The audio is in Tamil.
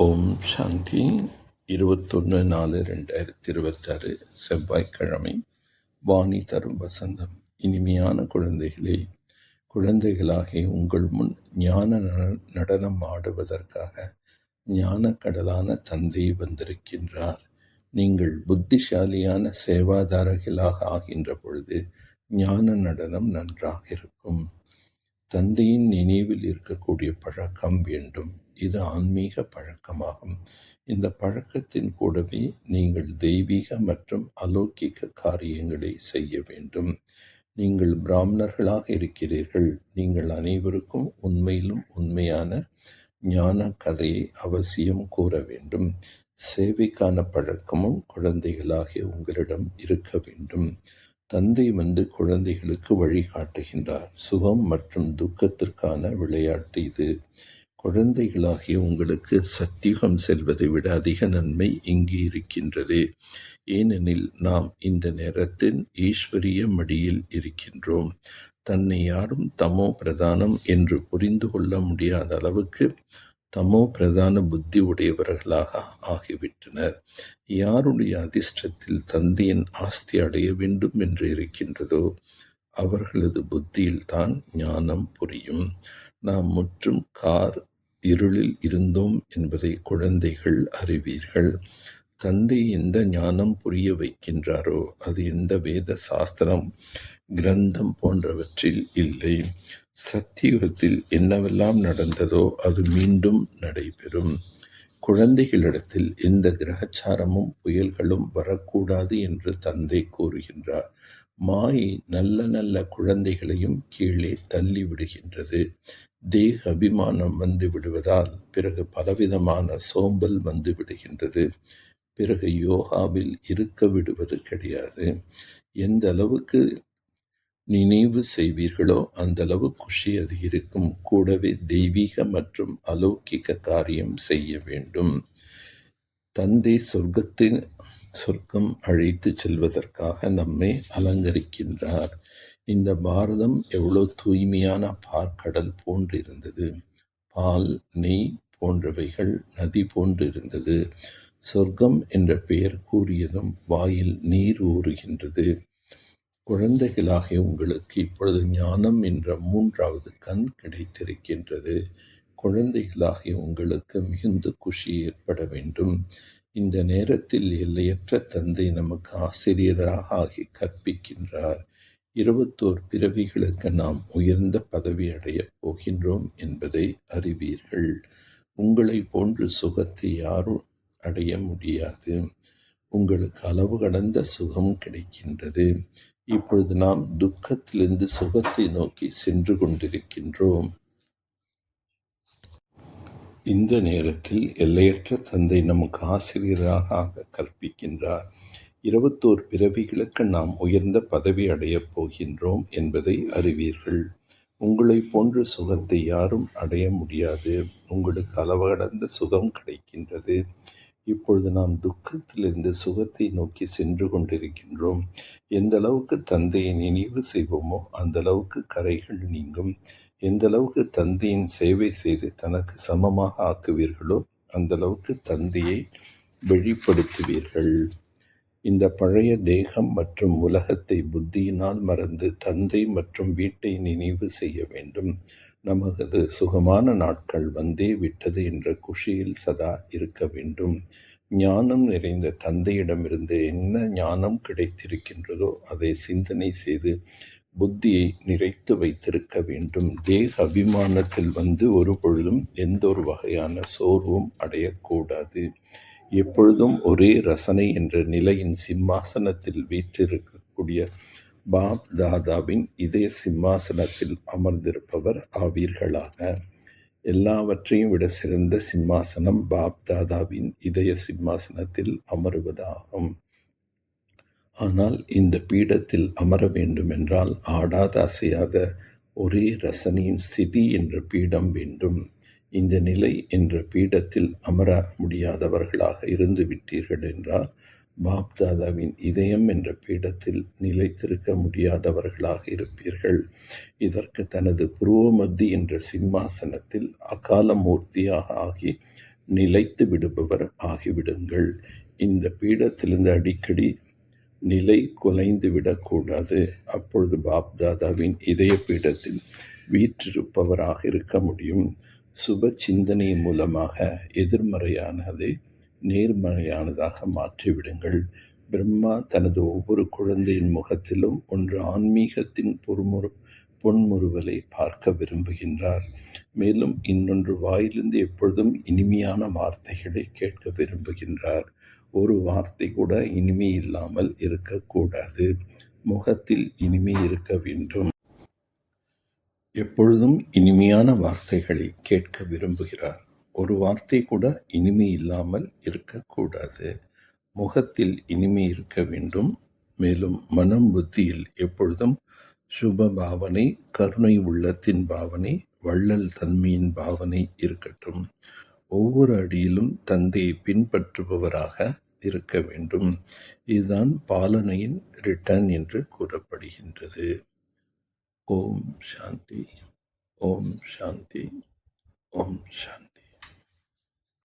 ஓம் சாந்தி 21/4/2026 செவ்வாய்க்கிழமை. வாணி தரும் வசந்தம். இனிமையான குழந்தைகளே, குழந்தைகளாகிய உங்கள் முன் ஞான நடனம் ஆடுவதற்காக ஞானக்கடலான தந்தை வந்திருக்கின்றார். நீங்கள் புத்திசாலியான சேவாதாரர்களாக ஆகின்ற பொழுது ஞான நடனம் நன்றாக இருக்கும். தந்தையின் நினைவில் இருக்கக்கூடிய பழக்கம் வேண்டும். இது ஆன்மீக பழக்கமாகும். இந்த பழக்கத்தின் கூடவே நீங்கள் தெய்வீக மற்றும் அலௌகிக காரியங்களை செய்ய வேண்டும். நீங்கள் பிராமணர்களாக இருக்கிறீர்கள். நீங்கள் அனைவருக்கும் உண்மையிலும் உண்மையான ஞான கதையை அவசியம் கூற வேண்டும். சேவைக்கான பழக்கமும் குழந்தைகளாகிய உங்களிடம் இருக்க வேண்டும். தந்தை குழந்தைகளுக்கு வழிகாட்டுகின்றார். சுகம் மற்றும் துக்கத்திற்கான விளையாட்டு இது. குழந்தைகளாகிய உங்களுக்கு சத்தியுகம் செல்வதை விட அதிக நன்மை இங்கு இருக்கின்றது. ஏனெனில் நாம் இந்த நேரத்தில் ஈஸ்வரிய மடியில் இருக்கின்றோம். தன்னை யாரும் தமோ பிரதானம் என்று புரிந்து கொள்ள முடியாத அளவுக்கு தமோ பிரதான புத்தி உடையவர்களாக ஆகிவிட்டனர். யாருடைய அதிர்ஷ்டத்தில் தந்தையின் ஆஸ்தி அடைய வேண்டும் என்று இருக்கின்றதோ அவர்களது புத்தியில்தான் ஞானம் புரியும். நாம் முற்றும் இருளில் இருந்தோம் என்பதை குழந்தைகள் அறிவீர்கள். தந்தை எந்த ஞானம் புரிய வைக்கின்றாரோ அது எந்த வேத சாஸ்திரம் கிரந்தம் போன்றவற்றில் இல்லை. சத்தியுகத்தில் என்னவெல்லாம் நடந்ததோ அது மீண்டும் நடைபெறும். குழந்தைகளிடத்தில் எந்த கிரகச்சாரமும் புயல்களும் வரக்கூடாது என்று தந்தை கூறுகின்றார். மாயை நல்ல நல்ல குழந்தைகளையும் கீழே தள்ளி விடுகின்றது. தேக அபிமானம் வந்து விடுவதால் பிறகு பலவிதமான சோம்பல் வந்து விடுகின்றது. பிறகு யோகாவில் இருக்க விடுவது கிடையாது. எந்த அளவுக்கு நினைவு செய்வீர்களோ அந்த அளவு குஷி அதிகரிக்கும். கூடவே தெய்வீக மற்றும் அலௌகிக காரியம் செய்ய வேண்டும். தந்தை சொர்க்கம் அழைத்து செல்வதற்காக நம்மை அலங்கரிக்கின்றார். இந்த பாரதம் எவ்வளவு தூய்மையான பார்க்கடல் போன்று இருந்தது. பால், நெய் போன்றவைகள் நதி போன்று இருந்தது. சொர்க்கம் என்ற பெயர் கூறியதும் வாயில் நீர் ஊறுகின்றது. குழந்தைகளாகிய உங்களுக்கு இப்பொழுது ஞானம் என்ற 3வது கண் கிடைத்திருக்கின்றது. குழந்தைகளாகிய உங்களுக்கு மிகுந்த குஷி ஏற்பட வேண்டும். இந்த நேரத்தில் எல்லையற்ற தந்தை நமக்கு ஆசிரியராக ஆகி கற்பிக்கின்றார். 21 பிறவிகளுக்கு நாம் உயர்ந்த பதவி அடையப் போகின்றோம் என்பதை அறிவீர்கள். உங்களை போன்று சுகத்தை யாரும் அடைய முடியாது. உங்களுக்கு அளவு கடந்த சுகம் கிடைக்கின்றது. இப்பொழுது நாம் துக்கத்திலிருந்து சுகத்தை நோக்கி சென்று கொண்டிருக்கின்றோம். இந்த நேரத்தில் எல்லையற்ற தந்தை நமக்கு ஆசிரியராக கற்பிக்கின்றார். 21 பிறவிகளுக்கு நாம் உயர்ந்த பதவி அடையப் போகின்றோம் என்பதை அறிவீர்கள். உங்களை போன்ற சுகத்தை யாரும் அடைய முடியாது. உங்களுக்கு அளவு கடந்த சுகம் கிடைக்கின்றது. இப்பொழுது நாம் துக்கத்திலிருந்து சுகத்தை நோக்கி சென்று கொண்டிருக்கின்றோம். எந்த அளவுக்கு தந்தையை நினைவு செய்வோமோ அந்த அளவுக்கு கரைகள் நீங்கும். எந்த அளவுக்கு தந்தையின் சேவை செய்து தனக்கு சமமாக ஆக்குவீர்களோ அந்த அளவுக்கு தந்தையை வெளிப்படுத்துவீர்கள். இந்த பழைய தேகம் மற்றும் உலகத்தை புத்தியினால் மறந்து தந்தை மற்றும் வீட்டை நினைவு செய்ய வேண்டும். நமது சுகமான நாட்கள் வந்தே விட்டது என்ற குஷியில் சதா இருக்க வேண்டும். ஞானம் நிறைந்த தந்தையிடமிருந்து என்ன ஞானம் கிடைத்திருக்கின்றதோ அதை சிந்தனை செய்து புத்தியை நிறைத்து வைத்திருக்க வேண்டும். தேக அபிமானத்தில் ஒரு பொழுதும் எந்த ஒரு வகையான சோர்வும் அடையக்கூடாது. எப்பொழுதும் ஒரே ரசனை என்ற நிலையின் சிம்மாசனத்தில் வீற்றிருக்கக்கூடிய பாப் தாதாவின் இதய சிம்மாசனத்தில் அமர்ந்திருப்பவர் ஆவீர்களாக. எல்லாவற்றையும் விட சிறந்த சிம்மாசனம் பாப் தாதாவின் இதய சிம்மாசனத்தில் அமருவதாகும். ஆனால் இந்த பீடத்தில் அமர வேண்டுமென்றால் ஆடாத அசையாத ஒரே ரசனையின் ஸ்திதி என்ற பீடம் வேண்டும். இந்த நிலை என்ற பீடத்தில் அமர முடியாதவர்களாக இருந்து விட்டீர்கள் என்றால் பாப் தாதாவின் இதயம் என்ற பீடத்தில் நிலைத்திருக்க முடியாதவர்களாக இருப்பீர்கள். இதற்கு தனது புருவ மத்தி என்ற சிம்மாசனத்தில் அகால மூர்த்தியாக ஆகி நிலைத்து விடுபவர் ஆகிவிடுங்கள். இந்த பீடத்திலிருந்து அடிக்கடி நிலை குலைந்து விடக்கூடாது. அப்பொழுது பாப்தாதாவின் இதய பீடத்தில் வீற்றிருப்பவராக இருக்க முடியும். சுப சிந்தனை மூலமாக எதிர்மறையானதை நேர்மறையானதாக மாற்றிவிடுங்கள். பிரம்மா தனது ஒவ்வொரு குழந்தையின் முகத்திலும் ஒன்று ஆன்மீகத்தின் பொன்முறுவலை பார்க்க விரும்புகின்றார். மேலும் இன்னொன்று வாயிலிருந்து எப்பொழுதும் இனிமையான வார்த்தைகளை கேட்க விரும்புகின்றார். ஒரு வார்த்தை கூட இனிமை இல்லாமல் இருக்கக்கூடாது. முகத்தில் இனிமை இருக்க வேண்டும். எப்பொழுதும் இனிமையான வார்த்தைகளை கேட்க விரும்புகிறார். ஒரு வார்த்தை கூட இனிமை இல்லாமல் இருக்கக்கூடாது. முகத்தில் இனிமை இருக்க வேண்டும். மேலும் மனம் புத்தியில் எப்பொழுதும் சுப பாவனை, கருணை உள்ளத்தின் பாவனை, வள்ளல் தன்மையின் பாவனை இருக்கட்டும். ஒவ்வொரு அடியிலும் தந்தையை பின்பற்றுபவராக இருக்க வேண்டும். இதுதான் பாலனையின் ரிட்டர்ன் என்று கூறப்படுகின்றது. ஓம் சாந்தி, ஓம் சாந்தி, ஓம் சாந்தி.